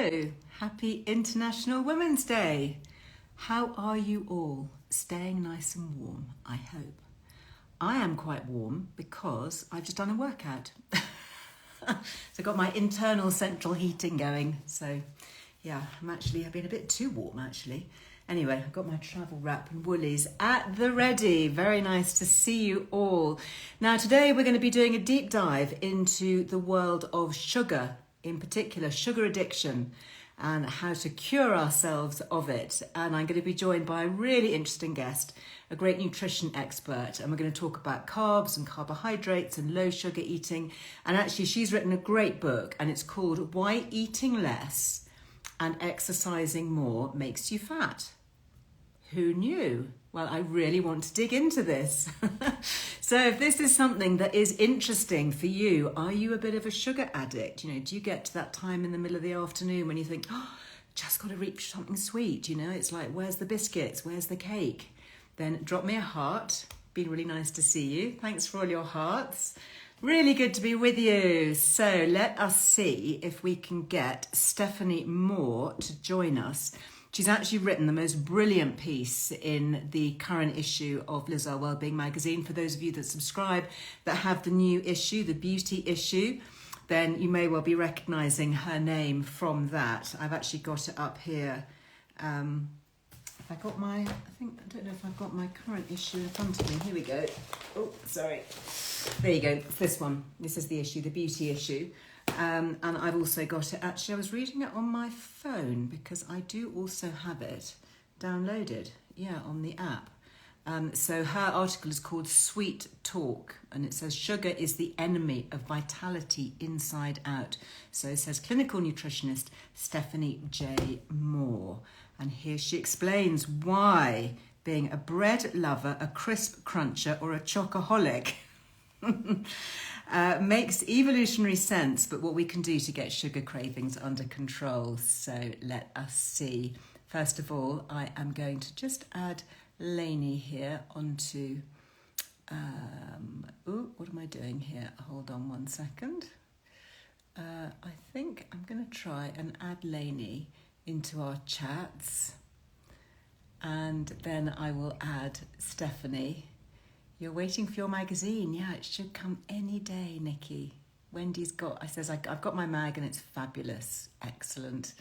Hello, happy International Women's Day. How are you all? Staying nice and warm, I hope. I am quite warm because I've just done a workout. So I got my internal central heating going. So yeah, I've been a bit too warm actually. Anyway, I've got my travel wrap and woolies at the ready. Very nice to see you all. Now today we're going to be doing a deep dive into the world of sugar, in particular sugar addiction, and how to cure ourselves of it. And I'm going to be joined by a really interesting guest, a great nutrition expert, and we're going to talk about carbs and carbohydrates and low sugar eating. And actually she's written a great book and it's called Why Eating Less and Exercising More Makes You Fat. Who knew? Well, I really want to dig into this. So if this is something that is interesting for you, are you a bit of a sugar addict? You know, do you get to that time in the middle of the afternoon when you think, oh, just got to reach something sweet? You know, it's like, where's the biscuits? Where's the cake? Then drop me a heart. Been really nice to see you. Thanks for all your hearts. Really good to be with you. So let us see if we can get Stephanie Moore to join us. She's actually written the most brilliant piece in the current issue of Earle Wellbeing magazine. For those of you that subscribe, that have the new issue, the beauty issue, then you may well be recognising her name from that. I've actually got it up here. I don't know if I've got my current issue in front of me. Here we go. Oh, sorry. There you go. It's this one. This is the issue, the beauty issue. And I've also got it, actually I was reading it on my phone because I do also have it downloaded, on the app. So her article is called Sweet Talk, and it says sugar is the enemy of vitality inside out. So it says clinical nutritionist Stephanie J. Moore. And here she explains why being a bread lover, a crisp cruncher or a chocoholic makes evolutionary sense, but what we can do to get sugar cravings under control. So let us see. First of all, I am going to just add Lainey here onto, what am I doing here? Hold on one second. I think I'm going to try and add Lainey into our chats, and then I will add Stephanie. You're waiting for your magazine. Yeah, it should come any day, Nikki. Wendy's I've got my mag and it's fabulous. Excellent.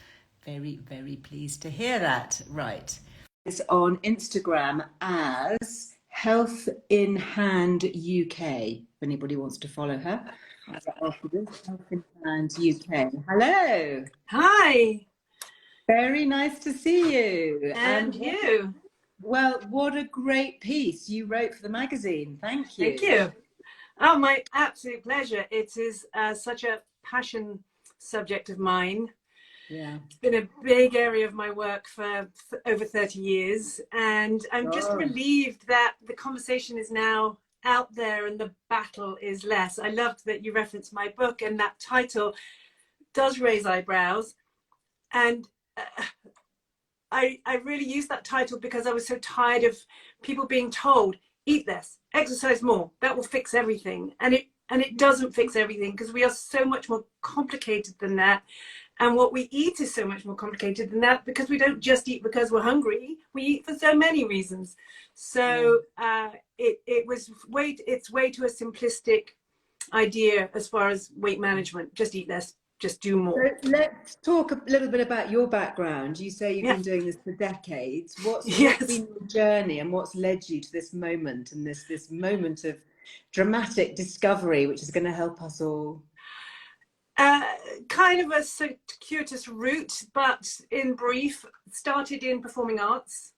Very, very pleased to hear that. Right. It's on Instagram as Health in Hand UK. If anybody wants to follow her. After this, Health in Hand UK. Hello. Hi. Very nice to see you. And you. Well, what a great piece you wrote for the magazine. Thank you. Thank you. Oh, my absolute pleasure. It is such a passion subject of mine. Yeah. It's been a big area of my work for over 30 years. And I'm just relieved that the conversation is now out there and the battle is less. I loved that you referenced my book, and that title does raise eyebrows. And I really used that title because I was so tired of people being told, eat less, exercise more, that will fix everything. And it doesn't fix everything, because we are so much more complicated than that. And what we eat is so much more complicated than that, because we don't just eat because we're hungry. We eat for so many reasons. So it's way too a simplistic idea as far as weight management. Just eat less. Just do more. So let's talk a little bit about your background. You say you've been doing this for decades. What's been your journey, and what's led you to this moment, and this moment of dramatic discovery, which is going to help us all? Kind of a circuitous route, but in brief, started in performing arts,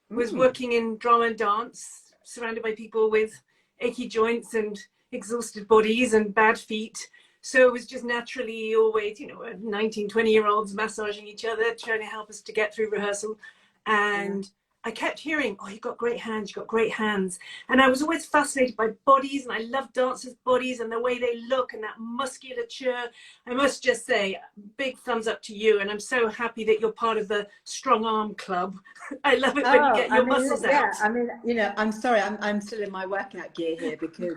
was working in drama and dance, surrounded by people with achy joints and exhausted bodies and bad feet. So it was just naturally always, 19, 20-year-olds massaging each other, trying to help us to get through rehearsal. And I kept hearing, oh, you've got great hands, you've got great hands. And I was always fascinated by bodies, and I love dancers' bodies and the way they look and that musculature. I must just say, big thumbs up to you. And I'm so happy that you're part of the Strong Arm Club. I love it when you get your muscles out. I mean, you know, I'm sorry, I'm still in my workout gear here because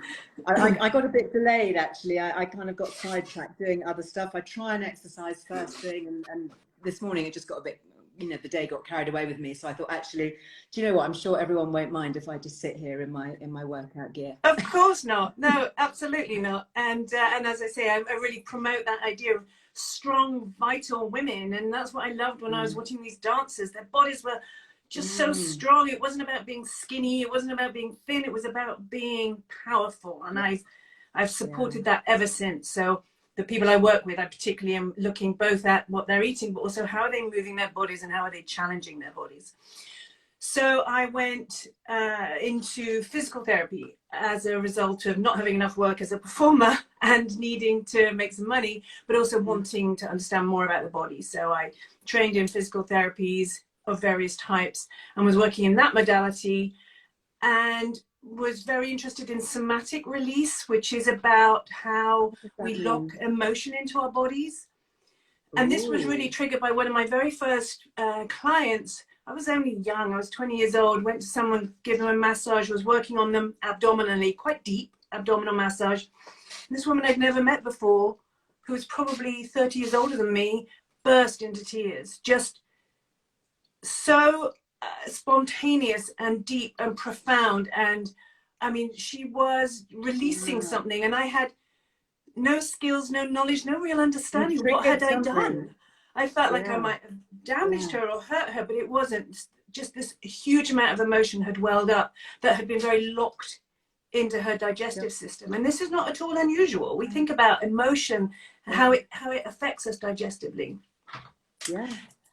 I got a bit delayed, actually. I kind of got sidetracked doing other stuff. I try and exercise first thing, and this morning it just got a bit, you know, the day got carried away with me. So I thought, actually, do you know what? I'm sure everyone won't mind if I just sit here in my workout gear. Of course not. No, absolutely not. And as I say, I really promote that idea of strong, vital women. And that's what I loved when I was watching these dancers. Their bodies were just so strong. It wasn't about being skinny. It wasn't about being thin. It was about being powerful. And I've supported that ever since. So the people I work with, I particularly am looking both at what they're eating, but also how are they moving their bodies and how are they challenging their bodies. So I went into physical therapy as a result of not having enough work as a performer and needing to make some money, but also wanting to understand more about the body. So I trained in physical therapies of various types and was working in that modality, and was very interested in somatic release, which is about how we lock emotion into our bodies. And this was really triggered by one of my very first clients. I was only young, I was 20 years old, went to someone, gave them a massage, was working on them abdominally, quite deep abdominal massage. And this woman I'd never met before, who was probably 30 years older than me, burst into tears. Just so spontaneous and deep and profound. And I mean, she was releasing something, and I had no skills, no knowledge, no real understanding. What had I done? I felt like I might have damaged her or hurt her, but it wasn't. Just this huge amount of emotion had welled up that had been very locked into her digestive system. And this is not at all unusual. We think about emotion and how it affects us digestively.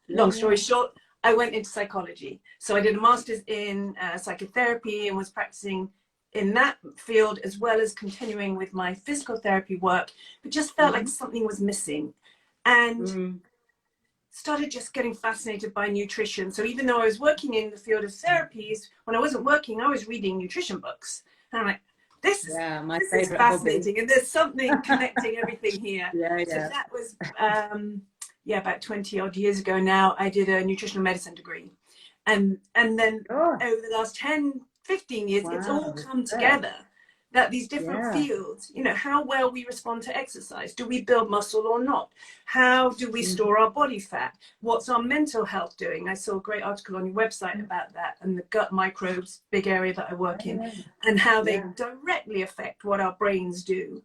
Long story short, I went into psychology. So I did a master's in psychotherapy and was practicing in that field as well as continuing with my physical therapy work, but just felt like something was missing. And started just getting fascinated by nutrition. So even though I was working in the field of therapies, when I wasn't working, I was reading nutrition books. And I'm like, this is fascinating. Hobby. And there's something connecting everything here. So that was, about 20 odd years ago now, I did a nutritional medicine degree. And then over the last 10, 15 years, it's all come together. That these different fields, you know, how well we respond to exercise. Do we build muscle or not? How do we store our body fat? What's our mental health doing? I saw a great article on your website about that, and the gut microbes, big area that I work in, and how they directly affect what our brains do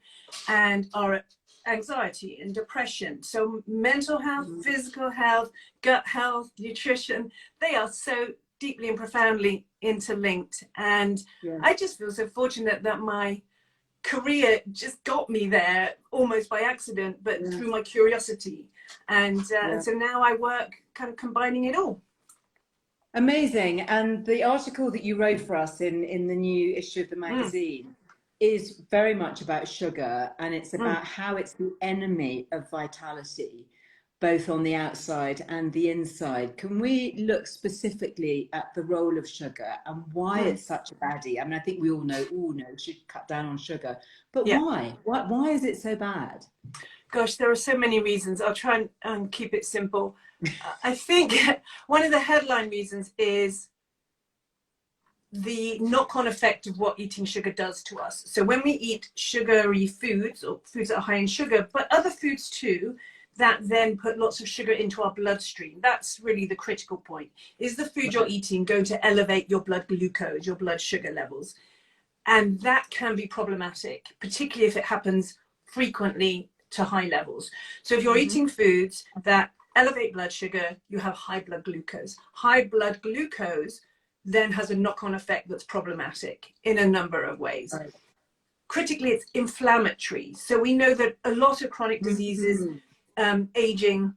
and our anxiety and depression. So mental health, physical health, gut health, nutrition, they are so deeply and profoundly interlinked. And I just feel so fortunate that my career just got me there almost by accident, but through my curiosity. And so now I work kind of combining it all. Amazing. And the article that you wrote for us in the new issue of the magazine is very much about sugar, and it's about how it's the enemy of vitality, both on the outside and the inside. Can we look specifically at the role of sugar and why it's such a baddie? I mean, I think we all know we should cut down on sugar, but why? Why is it so bad? Gosh, there are so many reasons. I'll try and keep it simple. I think one of the headline reasons is the knock-on effect of what eating sugar does to us. So when we eat sugary foods, or foods that are high in sugar, but other foods too, that then put lots of sugar into our bloodstream. That's really the critical point. Is the food you're eating going to elevate your blood glucose, your blood sugar levels? And that can be problematic, particularly if it happens frequently to high levels. So if you're eating foods that elevate blood sugar, you have high blood glucose. High blood glucose then has a knock-on effect that's problematic in a number of ways. Critically, it's inflammatory. So we know that a lot of chronic diseases, aging,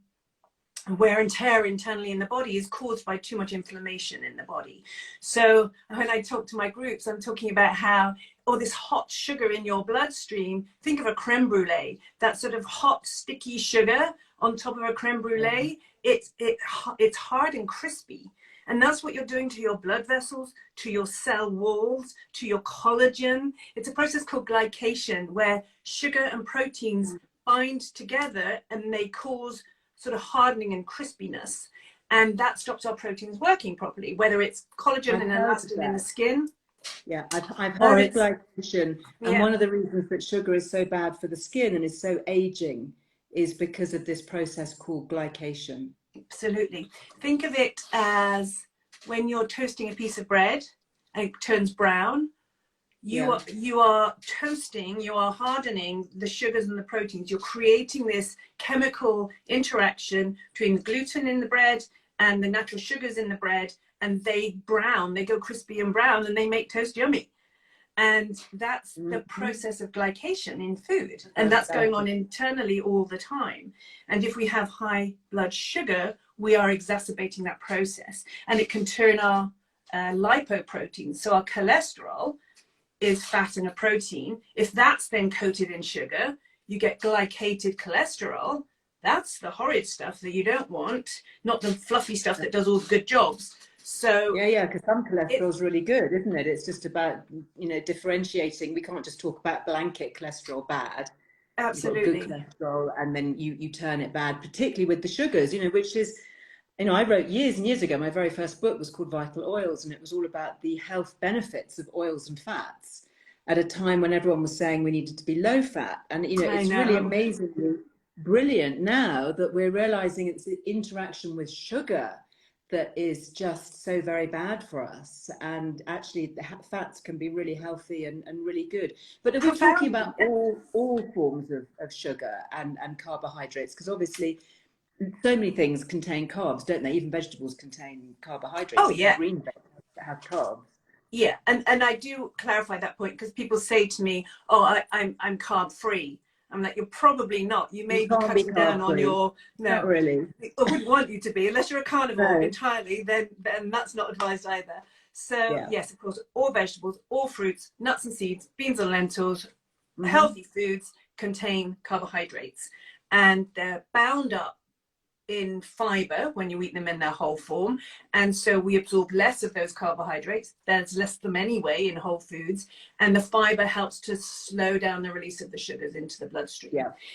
wear and tear internally in the body is caused by too much inflammation in the body. So when I talk to my groups, I'm talking about how all this hot sugar in your bloodstream, think of a creme brulee, that sort of hot, sticky sugar on top of a creme brulee, it's hard and crispy. And that's what you're doing to your blood vessels, to your cell walls, to your collagen. It's a process called glycation, where sugar and proteins bind together and they cause sort of hardening and crispiness. And that stops our proteins working properly, whether it's collagen and elastin in the skin. Yeah, I've Or heard of it's, glycation, and yeah, one of the reasons that sugar is so bad for the skin and is so aging is because of this process called glycation. absolutely. Think of it as when you're toasting a piece of bread and it turns brown. You are toasting, you are hardening the sugars and the proteins. You're creating this chemical interaction between the gluten in the bread and the natural sugars in the bread, and they go crispy and brown, and they make toast yummy. And that's the process of glycation in food, and that's going on internally all the time. And if we have high blood sugar, we are exacerbating that process, and it can turn our lipoproteins, so our cholesterol is fat and a protein. If that's then coated in sugar, you get glycated cholesterol. That's the horrid stuff that you don't want, not the fluffy stuff that does all the good jobs. So yeah, because some cholesterol is really good, isn't it? It's just about, differentiating. We can't just talk about blanket cholesterol bad. absolutely. You've got good cholesterol, and then you turn it bad, particularly with the sugars, which is, I wrote years and years ago, my very first book was called Vital Oils, and it was all about the health benefits of oils and fats at a time when everyone was saying we needed to be low fat. And, it's really amazingly brilliant now that we're realizing it's the interaction with sugar that is just so very bad for us. And actually the fats can be really healthy and really good. But if we're talking about all forms of sugar and carbohydrates, because obviously so many things contain carbs, don't they? Even vegetables contain carbohydrates. Oh, yeah. Green vegetables have carbs. Yeah, and I do clarify that point, because people say to me, "Oh, I'm carb free." I'm like, "You're probably not. You may be cutting down on your Not really. I wouldn't want you to be, unless you're a carnivore entirely. Then that's not advised either." So yes, of course, all vegetables, all fruits, nuts and seeds, beans and lentils, healthy foods contain carbohydrates, and they're bound up in fiber when you eat them in their whole form, and so we absorb less of those carbohydrates. There's less of them anyway in whole foods, and the fiber helps to slow down the release of the sugars into the bloodstream.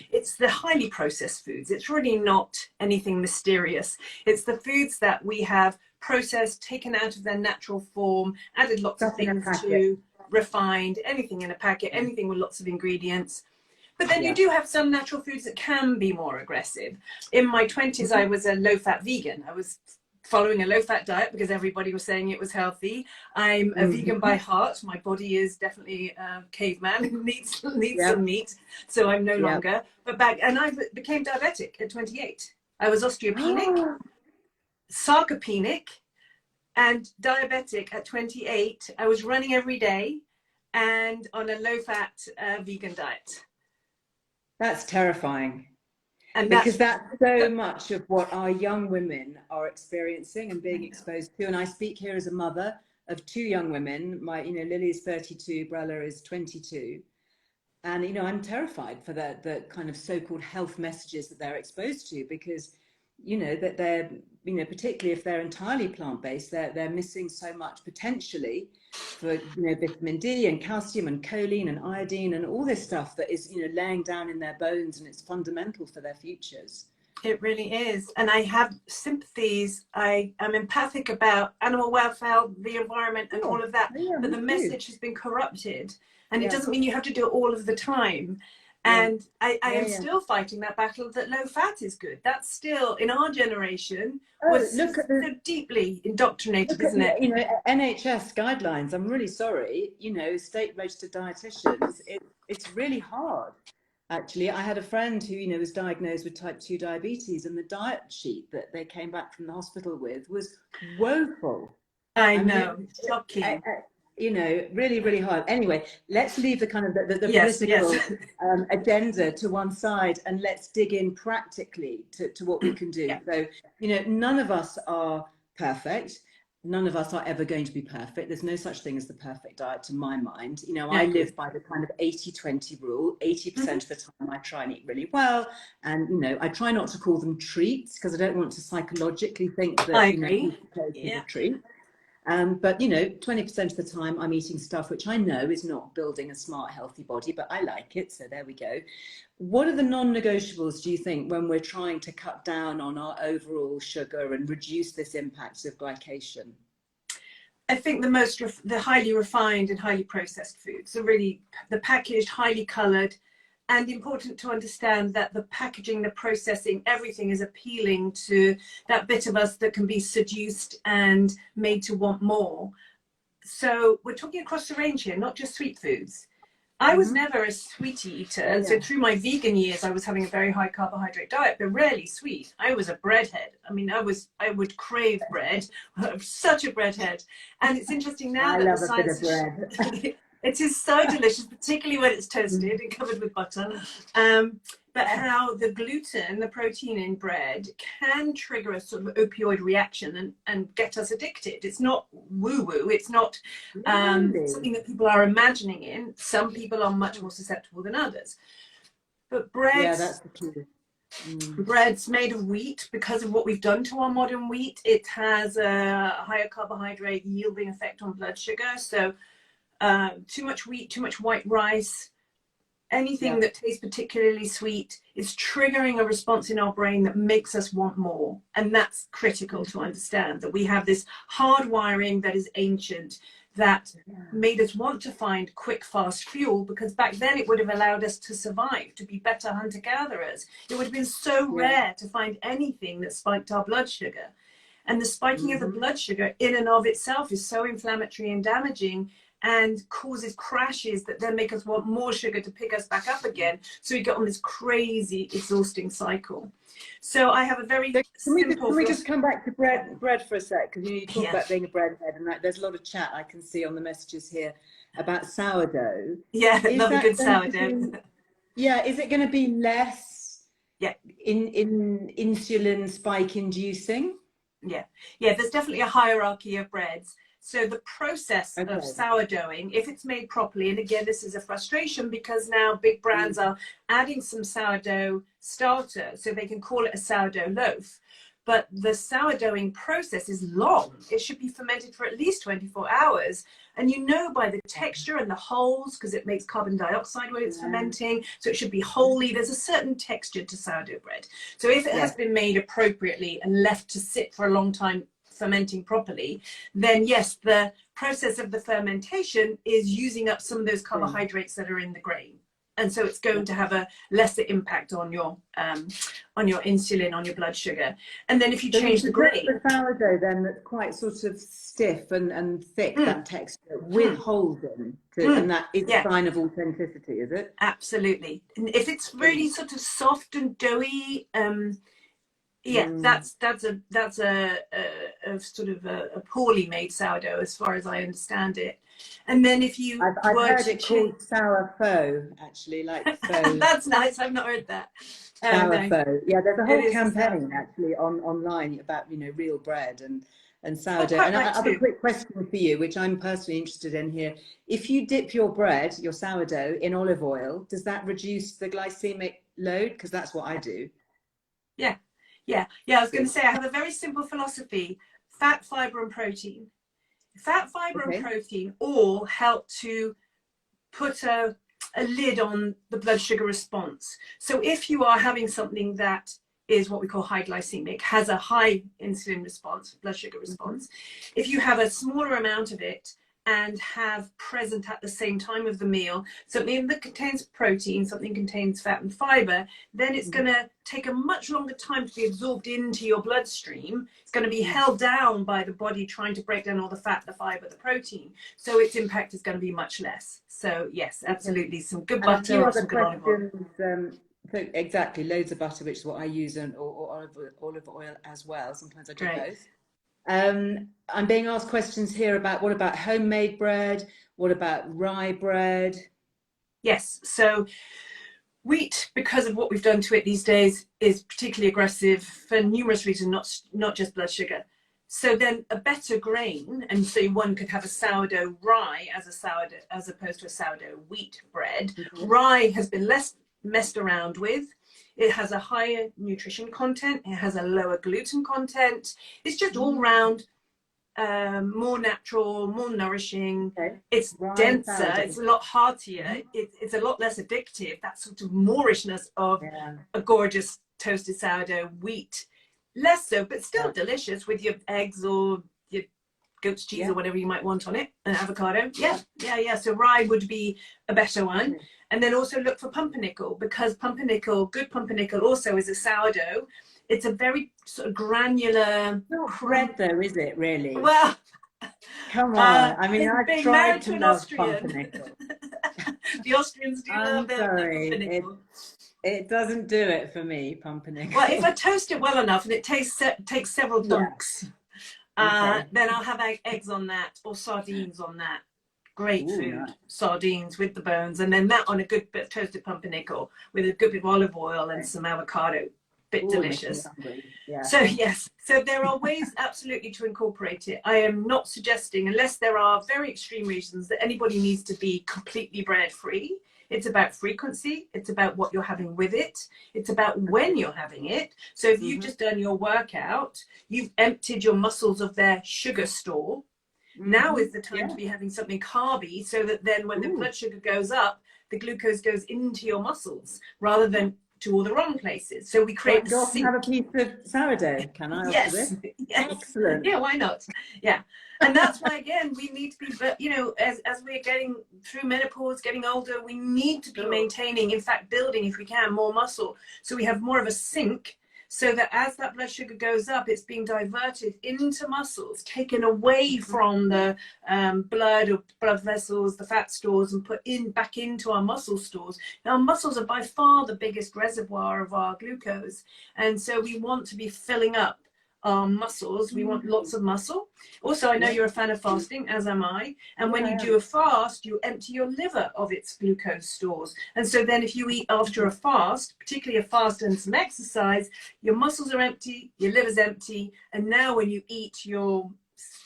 It's the highly processed foods. It's really not anything mysterious. It's the foods that we have processed, taken out of their natural form, added lots of things to, refined, anything in a packet, anything with lots of ingredients. But then you do have some natural foods that can be more aggressive. In my 20s, I was a low-fat vegan. I was following a low-fat diet because everybody was saying it was healthy. I'm a vegan by heart. My body is definitely a caveman who needs some meat, so I'm no longer. But I became diabetic at 28. I was osteopenic, sarcopenic, and diabetic at 28. I was running every day and on a low-fat vegan diet. That's terrifying. And because that's so much of what our young women are experiencing and being exposed to. And I speak here as a mother of two young women. Lily is 32, Brella is 22. And, I'm terrified for the kind of so-called health messages that they're exposed to, because, that they're, particularly if they're entirely plant-based, they're missing so much potentially for, vitamin D and calcium and choline and iodine and all this stuff that is, laying down in their bones, and it's fundamental for their futures. It really is. And I have sympathies. I am empathic about animal welfare, the environment, and all of that. But the message has been corrupted. And it doesn't mean you have to do it all of the time. And I am still fighting that battle that low fat is good. That's still, in our generation, was so deeply indoctrinated, isn't it? NHS guidelines, I'm really sorry, state registered dietitians, it's really hard. Actually, I had a friend who, was diagnosed with type 2 diabetes, and the diet sheet that they came back from the hospital with was woeful. I know, shocking. Really, really hard. Anyway, let's leave the kind of the political agenda to one side, and let's dig in practically to what we can do. So, none of us are perfect. none of us are ever going to be perfect. There's no such thing as the perfect diet to my mind. You know, Yeah, I good. live by the kind of 80-20 rule. 80% Mm-hmm. of the time I try and eat really well. And, you know, I try not to call them treats because I don't want to psychologically think I that, you know, agree. cake is Yeah. a treat. But, you know, 20% of the time I'm eating stuff which I know is not building a smart, healthy body, but I like it. So there we go. What are the non-negotiables, do you think, when we're trying to cut down on our overall sugar and reduce this impact of glycation? I think the highly refined and highly processed foods are really the packaged, highly coloured, and important to understand that the packaging, the processing, everything is appealing to that bit of us that can be seduced and made to want more. So we're talking across the range here, not just sweet foods. I was never a sweetie eater. Yeah. So through my vegan years, I was having a very high carbohydrate diet, but rarely sweet. I was a breadhead. I mean, I would crave bread. I'm such a breadhead. And it's interesting now I that the love a bit science of bread. it is so delicious, particularly when it's toasted and covered with butter. But how the gluten, the protein in bread, can trigger a sort of opioid reaction and get us addicted. It's not woo-woo. It's not something that people are imagining in. Some people are much more susceptible than others. But Yeah, that's the key. bread's made of wheat. Because of what we've done to our modern wheat, it has a higher carbohydrate yielding effect on blood sugar. So too much wheat, too much white rice, anything that tastes particularly sweet is triggering a response in our brain that makes us want more. And that's critical to understand, that we have this hardwiring that is ancient that made us want to find quick, fast fuel, because back then it would have allowed us to survive, to be better hunter-gatherers. It would have been so rare to find anything that spiked our blood sugar. And the spiking of the blood sugar in and of itself is so inflammatory and damaging and causes crashes that then make us want more sugar to pick us back up again. So we get on this crazy, exhausting cycle. So I have a very simple... Can we just come back to bread for a sec? Because you talk about being a breadhead, and there's a lot of chat I can see on the messages here about sourdough. Yeah, love a good sourdough. Is it going to be less in insulin spike inducing? Yeah, there's definitely a hierarchy of breads. So the process of sourdoughing, if it's made properly, and again, this is a frustration because now big brands are adding some sourdough starter, so they can call it a sourdough loaf. But the sourdoughing process is long. It should be fermented for at least 24 hours. And you know by the texture and the holes, because it makes carbon dioxide when it's fermenting, so it should be holy. There's a certain texture to sourdough bread. So if it has been made appropriately and left to sit for a long time fermenting properly, then yes, the process of the fermentation is using up some of those carbohydrates that are in the grain. And so it's going to have a lesser impact on your insulin, on your blood sugar. And then if you change the grain, the sourdough then that's quite sort of stiff and thick, that texture with holes in, and that is a sign of authenticity, is it? Absolutely. And if it's really sort of soft and doughy, that's a sort of a poorly made sourdough, as far as I understand it. And then if you I've heard it called sour faux, actually, like faux. That's nice. I've not heard that. Sour faux. Yeah, there's a whole campaign actually online about real bread and sourdough. And I have a quick question for you, which I'm personally interested in here. If you dip your bread, your sourdough, in olive oil, does that reduce the glycemic load? Because that's what I do. Yeah. I was going to say, I have a very simple philosophy: fat, fiber, and protein. Fat, fiber, and protein all help to put a lid on the blood sugar response. So if you are having something that is what we call high glycemic, has a high insulin response, blood sugar response, if you have a smaller amount of it and have present at the same time of the meal something that contains protein, something contains fat and fiber, then it's going to take a much longer time to be absorbed into your bloodstream. It's going to be held down by the body trying to break down all the fat, the fiber, the protein. So its impact is going to be much less. So yes, absolutely, some good butter or some good olive oil. So exactly, loads of butter, which is what I use, or olive oil as well. Sometimes I do both. I'm being asked questions here about what about homemade bread? What about rye bread? Yes, so wheat, because of what we've done to it these days, is particularly aggressive for numerous reasons, not just blood sugar. So then a better grain, and so one could have a sourdough rye as opposed to a sourdough wheat bread. Rye has been less messed around with. It has a higher nutrition content. It has a lower gluten content. It's just all round more natural, more nourishing. Okay. It's Rye denser. sourdough. It's a lot heartier. It's a lot less addictive. That sort of moorishness of a gorgeous toasted sourdough wheat. Less so, but still delicious with your eggs or your goat's cheese or whatever you might want on it, an avocado. Yeah. So rye would be a better one. And then also look for pumpernickel, because good pumpernickel also is a sourdough. It's a very sort of granular. Not bread though, is it really? Well, come on. I mean, I've being tried married to an love Austrian. pumpernickel. The Austrians do love their sorry. pumpernickel. It doesn't do it for me, pumpernickel. Well, if I toast it well enough and it takes several dunks, then I'll have eggs on that or sardines on that. Great food. Nice. Sardines with the bones, and then that on a good bit of toasted pumpernickel with a good bit of olive oil and some avocado. Delicious. So yes, so there are ways absolutely to incorporate it. I am not suggesting, unless there are very extreme reasons, that anybody needs to be completely bread free. It's about frequency. It's about what you're having with it. It's about when you're having it. So if you've just done your workout, you've emptied your muscles of their sugar store. Now is the time to be having something carby, so that then when the blood sugar goes up, the glucose goes into your muscles rather than to all the wrong places. So we create have a piece of sourdough, can I? Yes. Excellent. Yeah, why not? Yeah. And that's why, again, we need to be, as we're getting through menopause, getting older, we need to be maintaining, in fact, building, if we can, more muscle. So we have more of a sink, so that as that blood sugar goes up, it's being diverted into muscles, taken away from the blood or blood vessels, the fat stores, and put back into our muscle stores. Now, muscles are by far the biggest reservoir of our glucose. And so we want to be filling up our muscles. We want lots of muscle. Also, I know you're a fan of fasting, as am I. And when you do a fast, you empty your liver of its glucose stores. And so then if you eat after a fast, particularly a fast and some exercise, your muscles are empty, your liver's empty. And now when you eat your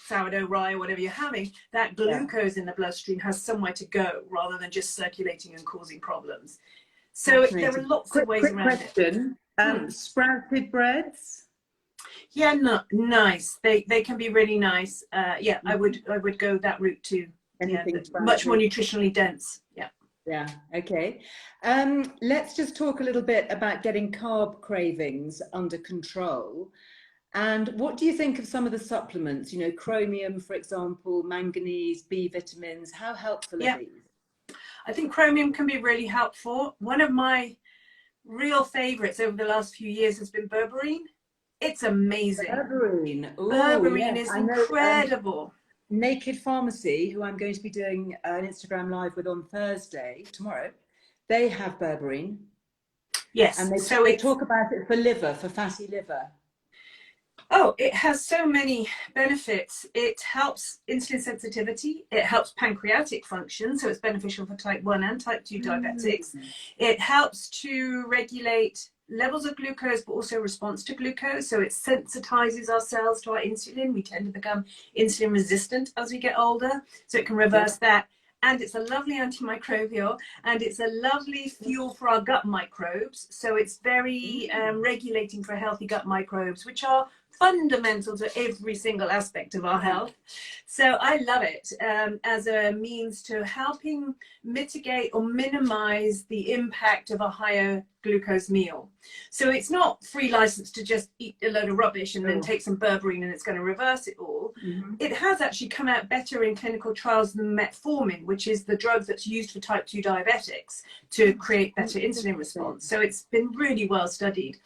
sourdough rye or whatever you're having, that glucose in the bloodstream has somewhere to go rather than just circulating and causing problems. So there are lots of ways around it. Sprouted breads? Yeah, nice. They can be really nice. I would go that route too. Much more nutritionally dense. Yeah. Okay. Let's just talk a little bit about getting carb cravings under control. And what do you think of some of the supplements? You know, chromium, for example, manganese, B vitamins. How helpful are these? I think chromium can be really helpful. One of my real favorites over the last few years has been berberine. It's amazing. Berberine. Berberine is incredible. Naked Pharmacy, who I'm going to be doing an Instagram live with on Thursday, tomorrow, they have berberine. Yes. And they talk about it for liver, for fatty liver. Oh, it has so many benefits. It helps insulin sensitivity. It helps pancreatic function, so it's beneficial for type 1 and type 2 diabetics. It helps to regulate levels of glucose, but also response to glucose. So it sensitizes our cells to our insulin. We tend to become insulin resistant as we get older. So it can reverse that. And it's a lovely antimicrobial, and it's a lovely fuel for our gut microbes. So it's very regulating for healthy gut microbes, which are fundamental to every single aspect of our health. So I love it as a means to helping mitigate or minimize the impact of a higher glucose meal. So it's not free license to just eat a load of rubbish and then take some berberine and it's going to reverse it all. It has actually come out better in clinical trials than metformin, which is the drug that's used for type 2 diabetics to create better insulin response. So it's been really well studied.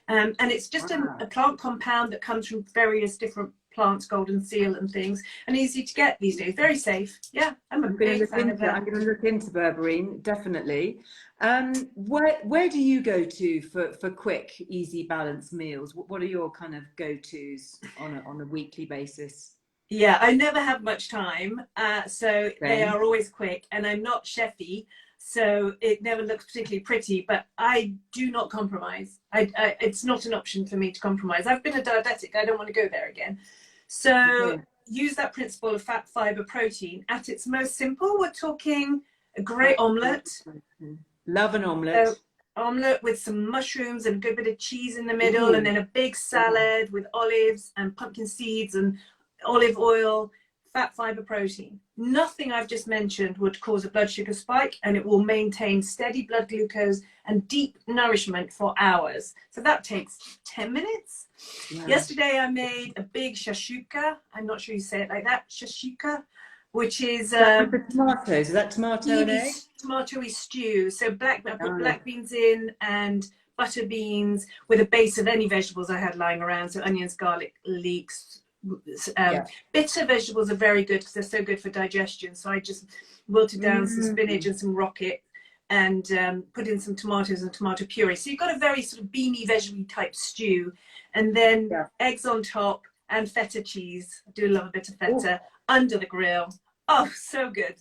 And it's just a plant compound that comes from various different plants, golden seal and things, and easy to get these days. Very safe. Yeah, I'm a big fan of that. I'm going to look into berberine, definitely. Where do you go to for quick, easy, balanced meals? What are your kind of go-tos on a weekly basis? Yeah, I never have much time, so they are always quick, and I'm not chefy. So it never looks particularly pretty, but I do not compromise. It's not an option for me to compromise. I've been a diabetic. I don't want to go there again. So use that principle of fat, fiber, protein. At its most simple, we're talking a great omelette. Love an omelette. So omelette with some mushrooms and a good bit of cheese in the middle, and then a big salad with olives and pumpkin seeds and olive oil, fat, fiber, protein. Nothing I've just mentioned would cause a blood sugar spike, and it will maintain steady blood glucose and deep nourishment for hours. So that takes 10 minutes. Wow. Yesterday I made a big shashuka. I'm not sure you say it like that. Shashuka, which is the tomatoes. Is that tomato and egg? Tomatoey stew. So I put black beans in and butter beans with a base of any vegetables I had lying around. So onions, garlic, leeks. Bitter vegetables are very good because they're so good for digestion. So I just wilted down some spinach and some rocket and put in some tomatoes and tomato puree. So you've got a very sort of beany veggie type stew, and then eggs on top and feta cheese. I do love a bit of feta under the grill. Oh, so good.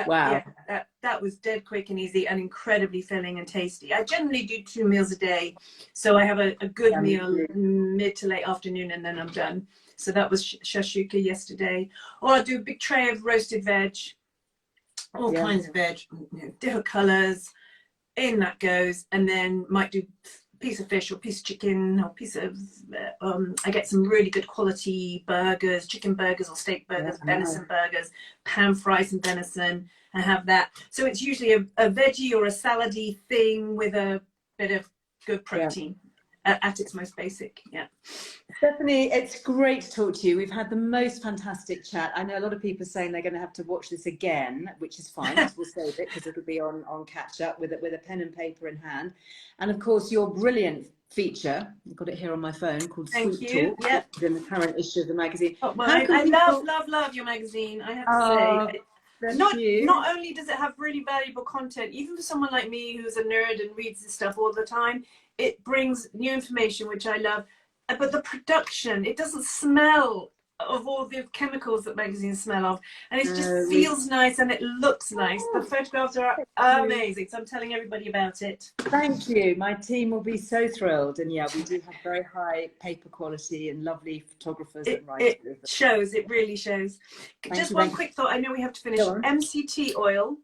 Wow. Yeah, that was dead quick and easy and incredibly filling and tasty. I generally do 2 meals a day. So I have a good meal mid to late afternoon and then I'm done. So that was shashuka yesterday. Or I'll do a big tray of roasted veg, all kinds of veg, different colors. In that goes. And then might do piece of fish or piece of chicken or piece of I get some really good quality burgers, chicken burgers or steak burgers, venison burgers, pan fries and venison, and have that. So it's usually a veggie or a salady thing with a bit of good protein at its most basic. Stephanie, it's great to talk to you. We've had the most fantastic chat. I know a lot of people are saying they're going to have to watch this again, which is fine. We'll save it because it'll be on catch up with a pen and paper in hand. And of course, your brilliant feature, I've got it here on my phone, called Sweet Talk, which is in the current issue of the magazine. Oh, well, I love your magazine, I have to say. Not only does it have really valuable content, even for someone like me who's a nerd and reads this stuff all the time, it brings new information, which I love. But the production, it doesn't smell of all the chemicals that magazines smell of. And it just feels nice and it looks nice. The photographs are amazing. So I'm telling everybody about it. Thank you. My team will be so thrilled. And we do have very high paper quality and lovely photographers and writers. It shows, it really shows. Just one quick thought. I know we have to finish. MCT oil.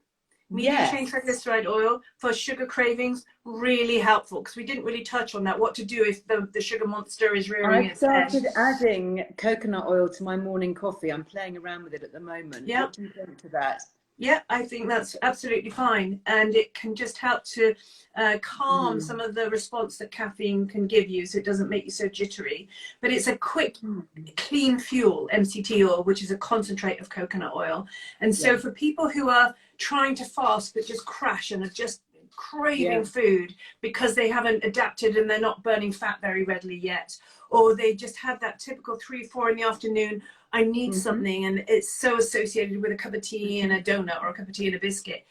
Medium chain triglyceride oil for sugar cravings, really helpful because we didn't really touch on that. What to do if the sugar monster is rearing its head. I started adding coconut oil to my morning coffee. I'm playing around with it at the moment. What do you think to that? Yeah, I think that's absolutely fine. And it can just help to calm some of the response that caffeine can give you so it doesn't make you so jittery. But it's a quick, clean fuel, MCT oil, which is a concentrate of coconut oil. And so for people who are trying to fast but just crash and are just craving food because they haven't adapted and they're not burning fat very readily yet, or they just had that typical 3-4 in the afternoon, I need something, and it's so associated with a cup of tea and a donut or a cup of tea and a biscuit.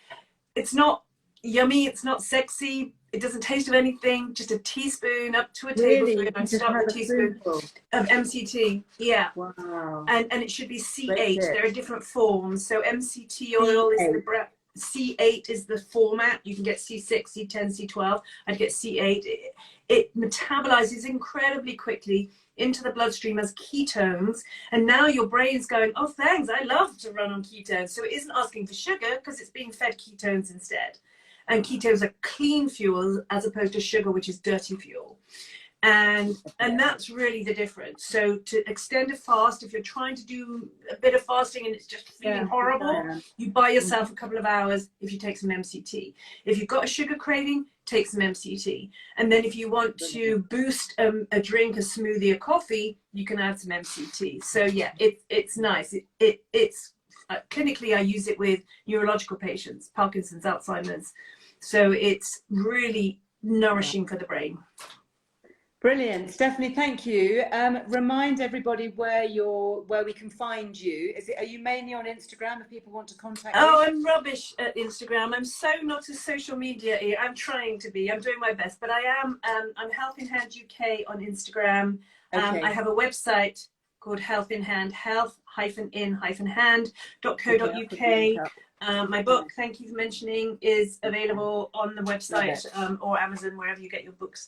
It's not yummy, it's not sexy, it doesn't taste of anything, just a teaspoon up to a tablespoon. I start with a teaspoon of MCT. Wow. And it should be C8. There are different forms. So MCT oil is the C8 is the format. You can get C6, C10, C12. I'd get C8. It metabolizes incredibly quickly into the bloodstream as ketones, and now your brain's going, oh thanks, I love to run on ketones. So it isn't asking for sugar because it's being fed ketones instead. And ketones are clean fuel as opposed to sugar, which is dirty fuel. And that's really the difference. So to extend a fast, if you're trying to do a bit of fasting and it's just feeling horrible, you buy yourself a couple of hours if you take some MCT. If you've got a sugar craving, take some MCT. And then if you want to boost a drink, a smoothie, a coffee, you can add some MCT. So it's nice. It's clinically, I use it with neurological patients, Parkinson's, Alzheimer's. So it's really nourishing for the brain. Brilliant, Stephanie. Thank you. Remind everybody where we can find you. Are you mainly on Instagram if people want to contact you? Oh, I'm rubbish at Instagram. I'm so not a social media. I'm trying to be. I'm doing my best, but I am. I'm Health in Hand UK on Instagram. I have a website called Health in Hand, health-in-hand.co.uk. My book, thank you for mentioning, is available on the website or Amazon, wherever you get your books.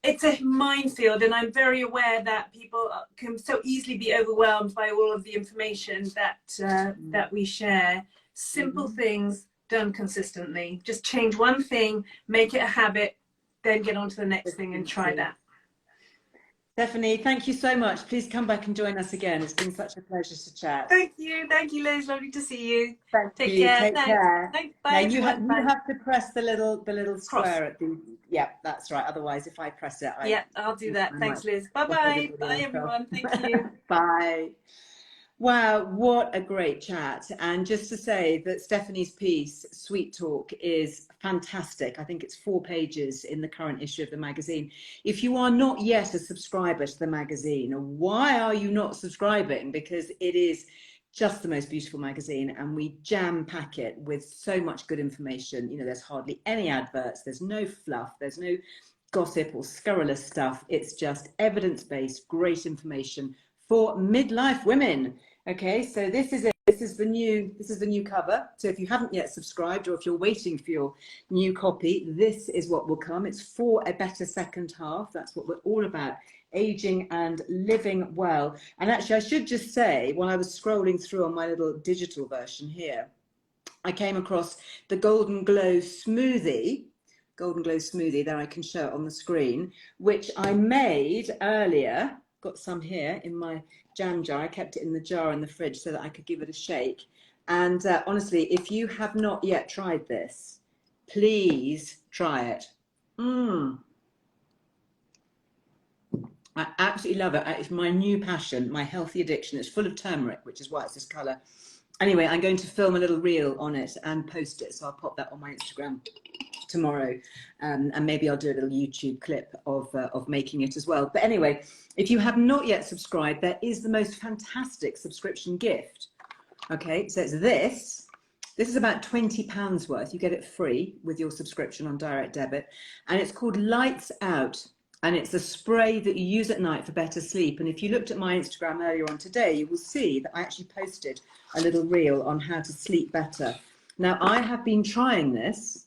it's a minefield, and I'm very aware that people can so easily be overwhelmed by all of the information that we share. Simple things done consistently. Just change one thing, make it a habit, then get on to the next thing and try that. Stephanie, thank you so much. Please come back and join us again. It's been such a pleasure to chat. Thank you, Liz. Lovely to see you. Take care. Take care. Thanks. Bye. Now you have to press the little square at the. Yeah, that's right. Otherwise, if I press it, I'll do that. Thanks, Liz. Bye. Bye, everyone. Thank you. Bye. Wow, what a great chat. And just to say that Stephanie's piece, Sweet Talk, is fantastic. I think it's 4 pages in the current issue of the magazine. If you are not yet a subscriber to the magazine, why are you not subscribing? Because it is just the most beautiful magazine, and we jam pack it with so much good information. You know, there's hardly any adverts, there's no fluff, there's no gossip or scurrilous stuff. It's just evidence-based, great information for midlife women. Okay, so this is it. This is the new cover. So if you haven't yet subscribed, or if you're waiting for your new copy, this is what will come. It's for a better second half. That's what we're all about: aging and living well. And actually, I should just say, while I was scrolling through on my little digital version here, I came across the Golden Glow smoothie. There, I can show it on the screen, which I made earlier. Got some here in my jam jar. I kept it in the jar in the fridge so that I could give it a shake. And honestly, if you have not yet tried this, please try it. I absolutely love it. It's my new passion, my healthy addiction. It's full of turmeric, which is why it's this colour. Anyway, I'm going to film a little reel on it and post it. So I'll pop that on my Instagram tomorrow, and maybe I'll do a little YouTube clip of making it as well. But anyway, if you have not yet subscribed, there is the most fantastic subscription gift. Okay, so it's this is about £20 worth. You get it free with your subscription on direct debit, and it's called Lights Out, and it's a spray that you use at night for better sleep. And if you looked at my Instagram earlier on today, you will see that I actually posted a little reel on how to sleep better. Now, I have been trying this,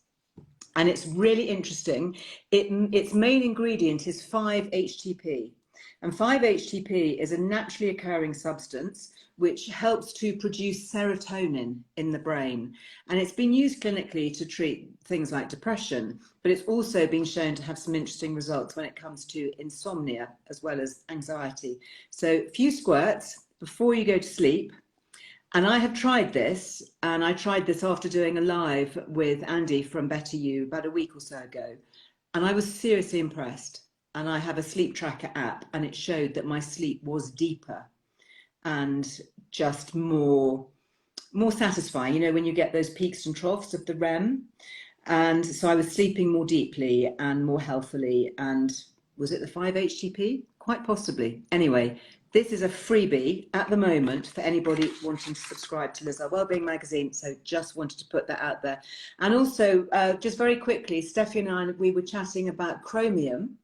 and it's really interesting. Its main ingredient is 5-HTP. And 5-HTP is a naturally occurring substance which helps to produce serotonin in the brain. And it's been used clinically to treat things like depression, but it's also been shown to have some interesting results when it comes to insomnia as well as anxiety. So a few squirts before you go to sleep. And I have tried this, and I tried this after doing a live with Andy from Better You about a week or so ago. And I was seriously impressed. And I have a sleep tracker app, and it showed that my sleep was deeper and just more satisfying, you know, when you get those peaks and troughs of the REM. And so I was sleeping more deeply and more healthily. And was it the 5-HTP? Quite possibly. Anyway, this is a freebie at the moment for anybody wanting to subscribe to Earle Wellbeing magazine. So just wanted to put that out there. And also, just very quickly, Steffi and I, we were chatting about chromium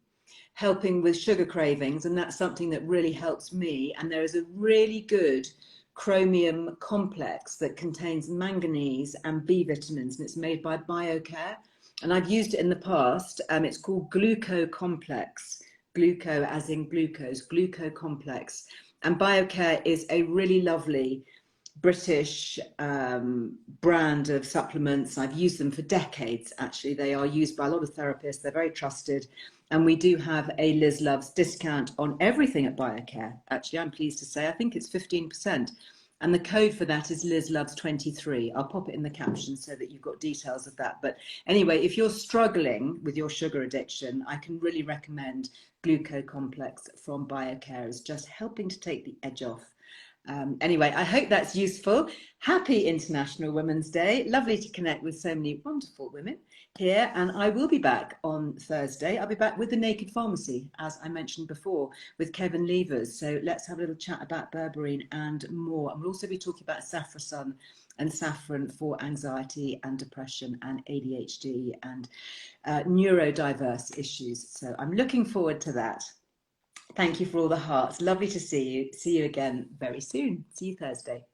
helping with sugar cravings, and that's something that really helps me. And there is a really good chromium complex that contains manganese and B vitamins, and it's made by BioCare, and I've used it in the past. It's called Gluco Complex, gluco as in glucose, Gluco Complex. And BioCare is a really lovely British brand of supplements. I've used them for decades, actually. They are used by a lot of therapists. They're very trusted. And we do have a Liz Loves discount on everything at BioCare. Actually, I'm pleased to say, I think it's 15%. And the code for that is Liz Loves 23. I'll pop it in the caption so that you've got details of that. But anyway, if you're struggling with your sugar addiction, I can really recommend Gluco Complex from BioCare. It's just helping to take the edge off. Anyway, I hope that's useful. Happy International Women's Day. Lovely to connect with so many wonderful women here. And I will be back on Thursday. I'll be back with The Naked Pharmacy, as I mentioned before, with Kevin Levers. So let's have a little chat about berberine and more. And we'll also be talking about saffron and saffron for anxiety and depression and ADHD and neurodiverse issues. So I'm looking forward to that. Thank you for all the hearts. Lovely to see you. See you again very soon. See you Thursday.